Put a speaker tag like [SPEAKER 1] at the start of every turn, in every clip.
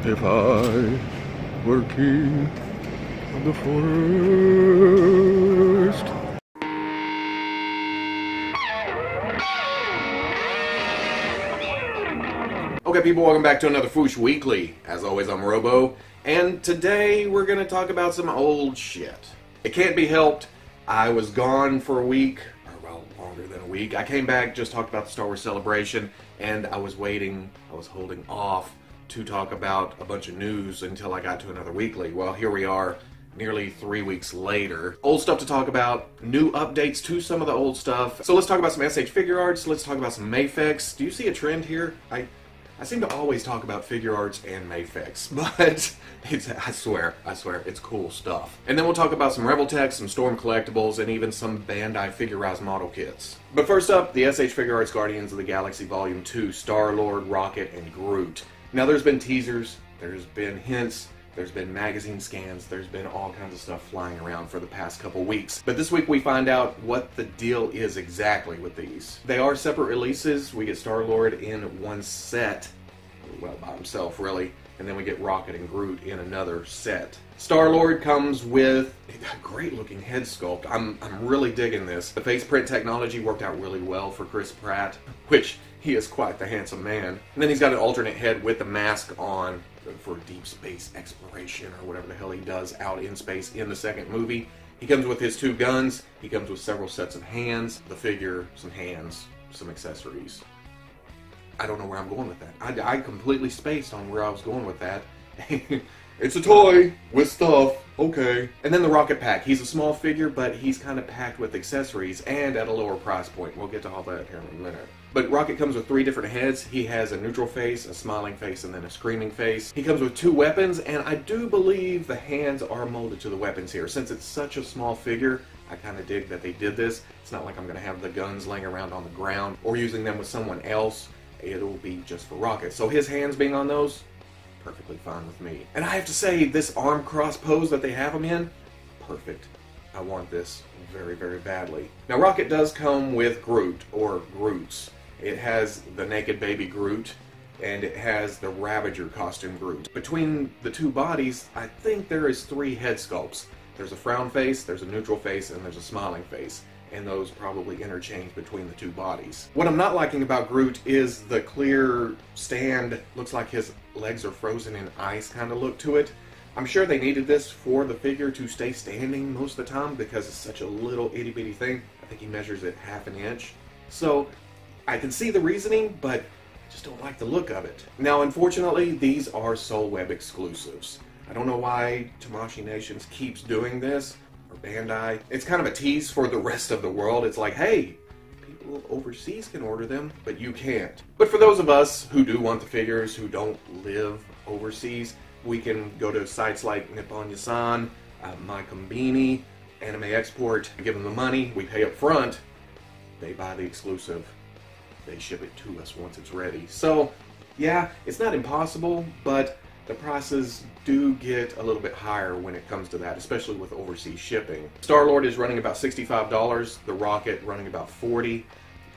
[SPEAKER 1] If I were king of the forest. Okay people, welcome back to another Fwoosh Weekly. As always, I'm Robo, and today we're going to talk about some old shit. It can't be helped. I was gone for a week, or well, longer than a week. I came back, just talked about the Star Wars Celebration, and I was holding off to talk about a bunch of news until I got to another weekly. Well, here we are, nearly 3 weeks later. Old stuff to talk about, new updates to some of the old stuff. So let's talk about some S.H. Figuarts, let's talk about some MAFEX. Do you see a trend here? I seem to always talk about Figuarts and MAFEX, but I swear, it's cool stuff. And then we'll talk about some Revoltech, some Storm Collectibles, and even some Bandai Figuarts model kits. But first up, the S.H. Figuarts Guardians of the Galaxy Volume 2, Star-Lord, Rocket, and Groot. Now there's been teasers, there's been hints, there's been magazine scans, there's been all kinds of stuff flying around for the past couple weeks. But this week we find out what the deal is exactly with these. They are separate releases. We get Star-Lord in one set, well, by himself really, and then we get Rocket and Groot in another set. Star-Lord comes with a great looking head sculpt. I'm really digging this. The face print technology worked out really well for Chris Pratt, which he is quite the handsome man. And then he's got an alternate head with the mask on for deep space exploration or whatever the hell he does out in space in the second movie. He comes with his two guns. He comes with several sets of hands, the figure, some hands, some accessories. I don't know where I'm going with that. I completely spaced on where I was going with that. It's a toy with stuff, okay. And then the Rocket Pack. He's a small figure, but he's kind of packed with accessories and at a lower price point. We'll get to all that here in a minute. But Rocket comes with 3 different heads. He has a neutral face, a smiling face, and then a screaming face. He comes with 2 weapons, and I do believe the hands are molded to the weapons here. Since it's such a small figure, I kind of dig that they did this. It's not like I'm going to have the guns laying around on the ground or using them with someone else. It'll be just for Rocket. So his hands being on those, perfectly fine with me. And I have to say, this arm cross pose that they have him in, perfect. I want this very, very badly. Now Rocket does come with Groot, or Groots. It has the naked baby Groot, and it has the Ravager costume Groot. Between the two bodies, I think there is 3 head sculpts. There's a frown face, there's a neutral face, and there's a smiling face. And those probably interchange between the two bodies. What I'm not liking about Groot is the clear stand, looks like his legs are frozen in ice kind of look to it. I'm sure they needed this for the figure to stay standing most of the time because it's such a little itty bitty thing. I think he measures it ½ an inch. So I can see the reasoning, but I just don't like the look of it. Now unfortunately, these are Soul Web exclusives. I don't know why Tamashii Nations keeps doing this, or Bandai. It's kind of a tease for the rest of the world. It's like, hey, people overseas can order them, but you can't. But for those of us who do want the figures, who don't live overseas, we can go to sites like Nippon Yasan, My Kombini, Anime Export, give them the money, we pay up front, they buy the exclusive, they ship it to us once it's ready. So, yeah, it's not impossible, but the prices do get a little bit higher when it comes to that, especially with overseas shipping. Star-Lord is running about $65, the Rocket running about $40.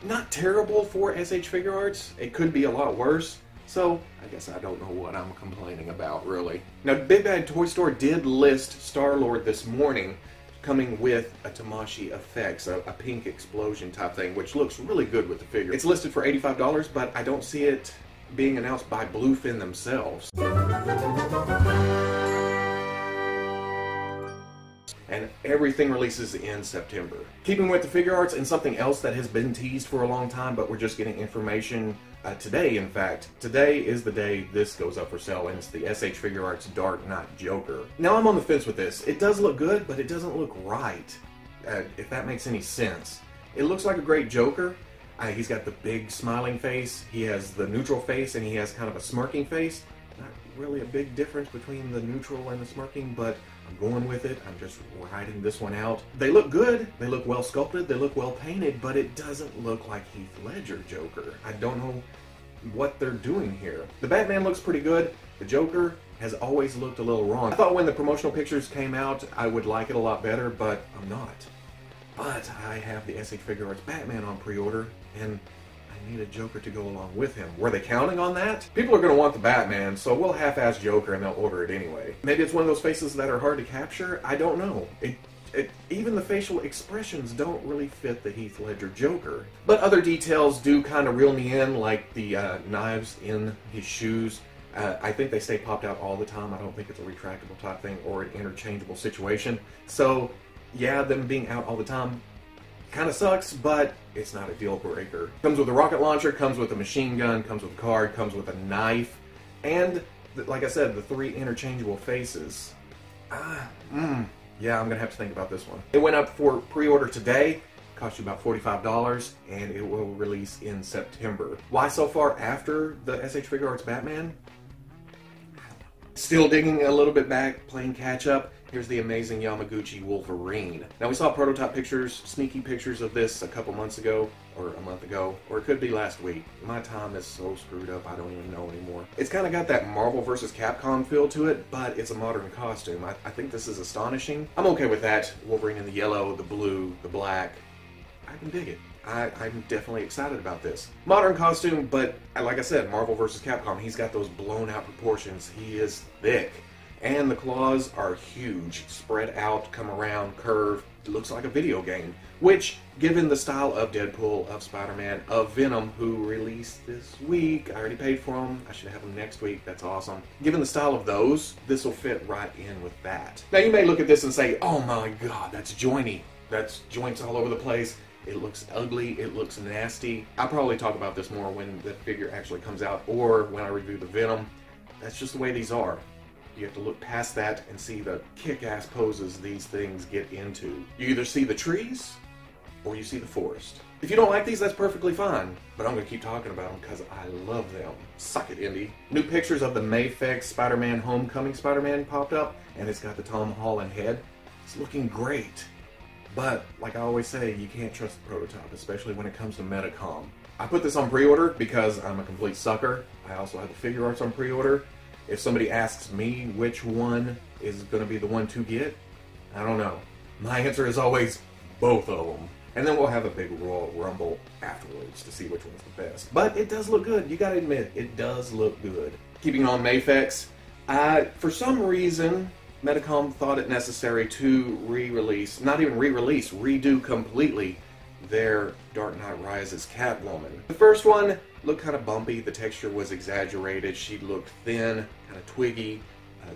[SPEAKER 1] Not terrible for S.H. Figuarts. It could be a lot worse, so I guess I don't know what I'm complaining about, really. Now, Big Bad Toy Store did list Star-Lord this morning, coming with a Tamashii effects, a pink explosion type thing, which looks really good with the figure. It's listed for $85, but I don't see it being announced by Bluefin themselves. And everything releases in September. Keeping with the Figuarts and something else that has been teased for a long time, but we're just getting information today, in fact. Today is the day this goes up for sale, and it's the S.H. Figuarts Dark Knight Joker. Now I'm on the fence with this. It does look good, but it doesn't look right, if that makes any sense. It looks like a great Joker. He's got the big smiling face, he has the neutral face, and he has kind of a smirking face. Not really a big difference between the neutral and the smirking, but I'm going with it. I'm just riding this one out. They look good, they look well sculpted, they look well painted, but it doesn't look like Heath Ledger Joker. I don't know what they're doing here. The Batman looks pretty good. The Joker has always looked a little wrong. I thought when the promotional pictures came out, I would like it a lot better, but I'm not. But I have the S.H. Figuarts Batman on pre-order, and I need a Joker to go along with him. Were they counting on that? People are going to want the Batman, so we'll half-ass Joker and they'll order it anyway. Maybe it's one of those faces that are hard to capture? I don't know. Even the facial expressions don't really fit the Heath Ledger Joker. But other details do kind of reel me in, like the knives in his shoes. I think they stay popped out all the time. I don't think it's a retractable type thing or an interchangeable situation. So, yeah, them being out all the time kind of sucks, but it's not a deal breaker. Comes with a rocket launcher, comes with a machine gun, comes with a card, comes with a knife, and, like I said, the 3 interchangeable faces. Yeah, I'm going to have to think about this one. It went up for pre-order today. Cost you about $45, and it will release in September. Why so far after the S.H. Figuarts Batman? Still digging a little bit back, playing catch-up. Here's the Amazing Yamaguchi Wolverine. Now, we saw prototype pictures, sneaky pictures of this a couple months ago, or a month ago, or it could be last week. My time is so screwed up, I don't even know anymore. It's kind of got that Marvel vs. Capcom feel to it, but it's a modern costume. I think this is astonishing. I'm okay with that. Wolverine in the yellow, the blue, the black. I can dig it. I'm definitely excited about this. Modern costume, but like I said, Marvel vs. Capcom, he's got those blown out proportions. He is thick. And the claws are huge, spread out, come around, curve. It looks like a video game. Which, given the style of Deadpool, of Spider-Man, of Venom, who released this week, I already paid for them, I should have them next week, that's awesome. Given the style of those, this will fit right in with that. Now you may look at this and say, oh my god, that's jointy. That's joints all over the place. It looks ugly, it looks nasty. I'll probably talk about this more when the figure actually comes out, or when I review the Venom. That's just the way these are. You have to look past that and see the kick-ass poses these things get into. You either see the trees, or you see the forest. If you don't like these, that's perfectly fine, but I'm going to keep talking about them because I love them. Suck it, Indy. New pictures of the MAFEX Spider-Man Homecoming Spider-Man popped up, and it's got the Tom Holland head. It's looking great. But, like I always say, you can't trust the prototype, especially when it comes to Metacom. I put this on pre-order because I'm a complete sucker. I also have the Figuarts on pre-order. If somebody asks me which one is going to be the one to get, I don't know. My answer is always both of them. And then we'll have a big Royal Rumble afterwards to see which one's the best. But it does look good. You gotta admit, it does look good. Keeping on MAFEX, for some reason, Metacom thought it necessary to re-release, not even re-release, redo completely their Dark Knight Rises Catwoman. The first one looked kind of bumpy, the texture was exaggerated, she looked thin, kind of twiggy,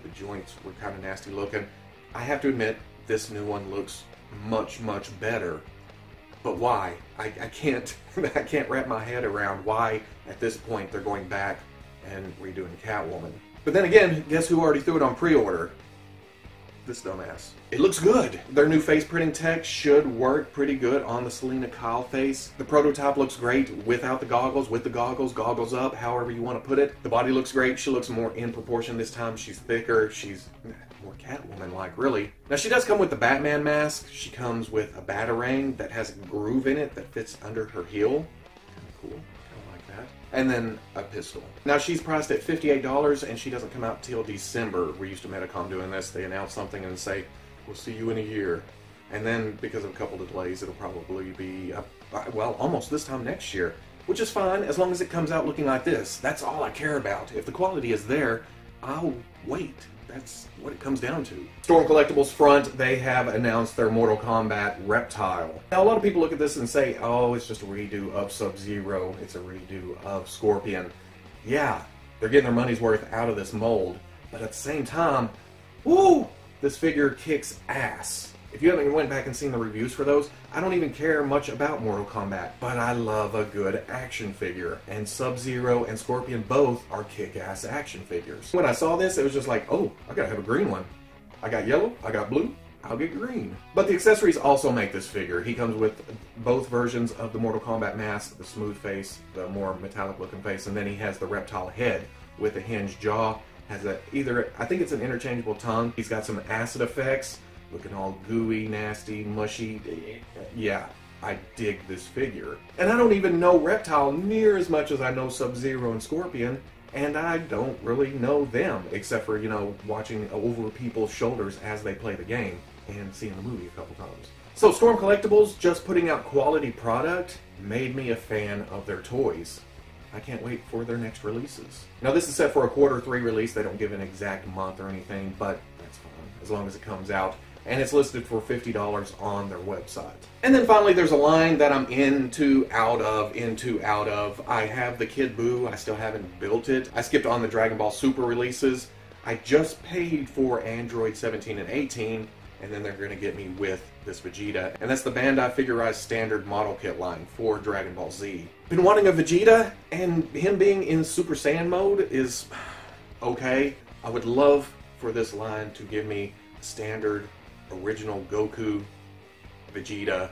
[SPEAKER 1] the joints were kind of nasty looking. I have to admit, this new one looks much, much better. But why? I can't I can't wrap my head around why at this point they're going back and redoing Catwoman. But then again, guess who already threw it on pre-order? This dumbass. It looks good. Their new face printing tech should work pretty good on the Selena Kyle face. The prototype looks great without the goggles, with the goggles, goggles up, however you want to put it. The body looks great. She looks more in proportion this time. She's thicker. She's more Catwoman-like, really. Now, she does come with the Batman mask. She comes with a Batarang that has a groove in it that fits under her heel. Kind of cool. And then a pistol. Now she's priced at $58 and she doesn't come out till December. We're used to Metacom doing this. They announce something and say, we'll see you in a year. And then because of a couple of delays, it'll probably be, well, almost this time next year. Which is fine as long as it comes out looking like this. That's all I care about. If the quality is there, I'll wait. That's what it comes down to. Storm Collectibles front, they have announced their Mortal Kombat Reptile. Now, a lot of people look at this and say, oh, it's just a redo of Sub-Zero. It's a redo of Scorpion. Yeah, they're getting their money's worth out of this mold. But at the same time, woo, this figure kicks ass. If you haven't went back and seen the reviews for those, I don't even care much about Mortal Kombat, but I love a good action figure. And Sub-Zero and Scorpion both are kick-ass action figures. When I saw this, it was just like, oh, I gotta have a green one. I got yellow, I got blue, I'll get green. But the accessories also make this figure. He comes with both versions of the Mortal Kombat mask, the smooth face, the more metallic looking face, and then he has the reptile head with a hinged jaw. Has a either, I think it's an interchangeable tongue. He's got some acid effects. Looking all gooey, nasty, mushy. Yeah, I dig this figure. And I don't even know Reptile near as much as I know Sub-Zero and Scorpion, and I don't really know them, except for, you know, watching over people's shoulders as they play the game and seeing the movie a couple times. So Storm Collectibles, just putting out quality product, made me a fan of their toys. I can't wait for their next releases. Now this is set for a Q3 release. They don't give an exact month or anything, but that's fine, as long as it comes out. And it's listed for $50 on their website. And then finally there's a line that I'm into, out of. I have the Kid Buu, I still haven't built it. I skipped on the Dragon Ball Super releases. I just paid for Android 17 and 18, and then they're going to get me with this Vegeta. And that's the Bandai Figuarts Standard Model Kit line for Dragon Ball Z. Been wanting a Vegeta, and him being in Super Saiyan mode is okay. I would love for this line to give me standard original Goku, Vegeta,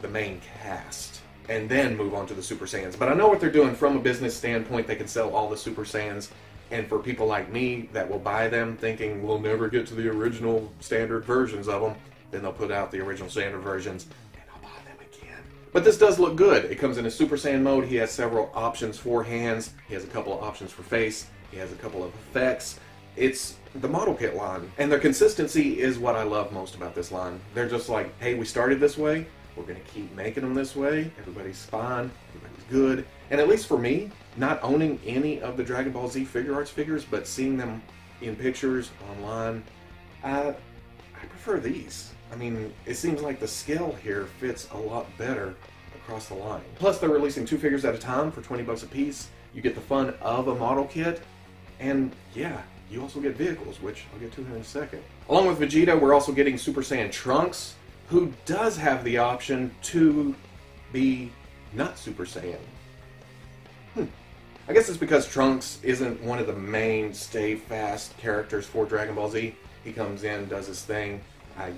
[SPEAKER 1] the main cast, and then move on to the Super Saiyans. But I know what they're doing from a business standpoint. They can sell all the Super Saiyans, and for people like me that will buy them thinking we'll never get to the original standard versions of them, then they'll put out the original standard versions and I'll buy them again. But this does look good. It comes in a Super Saiyan mode. He has several options for hands. He has a couple of options for face. He has a couple of effects. It's the model kit line, and their consistency is what I love most about this line. They're just like, hey, we started this way, we're going to keep making them this way, everybody's fine, everybody's good. And at least for me, not owning any of the Dragon Ball Z Figuarts figures, but seeing them in pictures online, I prefer these. I mean, it seems like the scale here fits a lot better across the line. Plus, they're releasing 2 figures at a time for 20 bucks a piece. You get the fun of a model kit, and yeah, you also get vehicles, which I'll get to in a second. Along with Vegeta, we're also getting Super Saiyan Trunks, who does have the option to be not Super Saiyan. I guess it's because Trunks isn't one of the main stay-fast characters for Dragon Ball Z. He comes in, does his thing.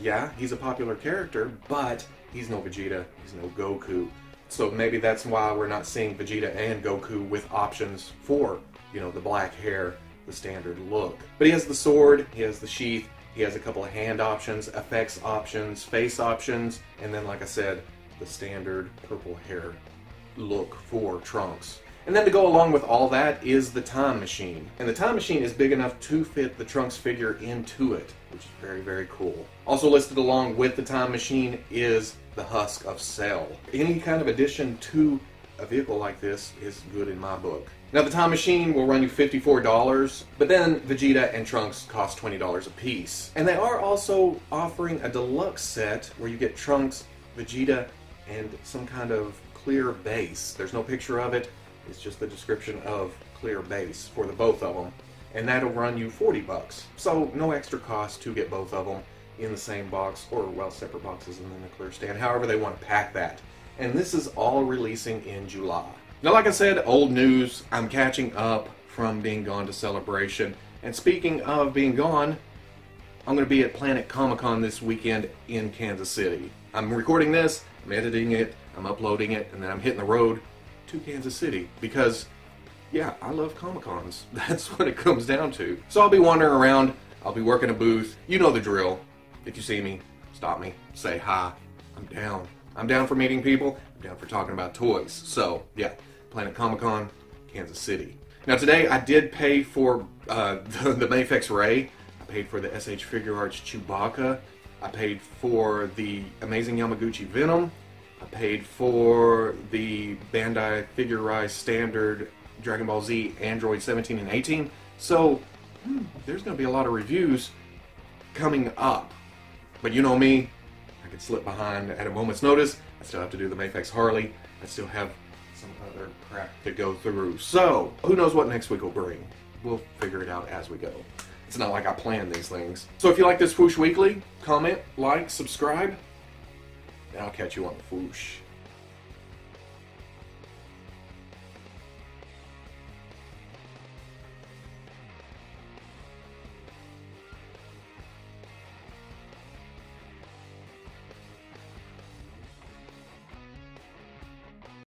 [SPEAKER 1] Yeah, he's a popular character, but he's no Vegeta, he's no Goku. So maybe that's why we're not seeing Vegeta and Goku with options for, you know, the black hair, the standard look. But he has the sword, he has the sheath, he has a couple of hand options, effects options, face options, and then, like I said, the standard purple hair look for Trunks. And then to go along with all that is the Time Machine. And the Time Machine is big enough to fit the Trunks figure into it, which is very, very cool. Also listed along with the Time Machine is the Husk of Cell. Any kind of addition to a vehicle like this is good in my book. Now the Time Machine will run you $54, but then Vegeta and Trunks cost $20 a piece. And they are also offering a deluxe set where you get Trunks, Vegeta, and some kind of clear base. There's no picture of it, it's just the description of clear base for the both of them. And that'll run you 40 bucks. So no extra cost to get both of them in the same box, or well, separate boxes and then a clear stand, however they want to pack that. And this is all releasing in July. Now, like I said, old news, I'm catching up from being gone to Celebration. And speaking of being gone, I'm going to be at Planet Comic-Con this weekend in Kansas City. I'm recording this, I'm editing it, I'm uploading it, and then I'm hitting the road to Kansas City because, yeah, I love Comic-Cons. That's what it comes down to. So I'll be wandering around, I'll be working a booth. You know the drill. If you see me, stop me, say hi. I'm down. I'm down for meeting people. I'm down for talking about toys. So, yeah, Planet Comic-Con, Kansas City. Now today I did pay for the MAFEX Ray. I paid for the S.H. Figuarts Chewbacca. I paid for the Amazing Yamaguchi Venom. I paid for the Bandai Figuarts Standard Dragon Ball Z Android 17 and 18. So, there's going to be a lot of reviews coming up. But you know me, I could slip behind at a moment's notice. I still have to do the MAFEX Harley. I still have some other crap to go through. So, who knows what next week will bring. We'll figure it out as we go. It's not like I plan these things. So if you like this Fwoosh Weekly, comment, like, subscribe, and I'll catch you on the Fwoosh.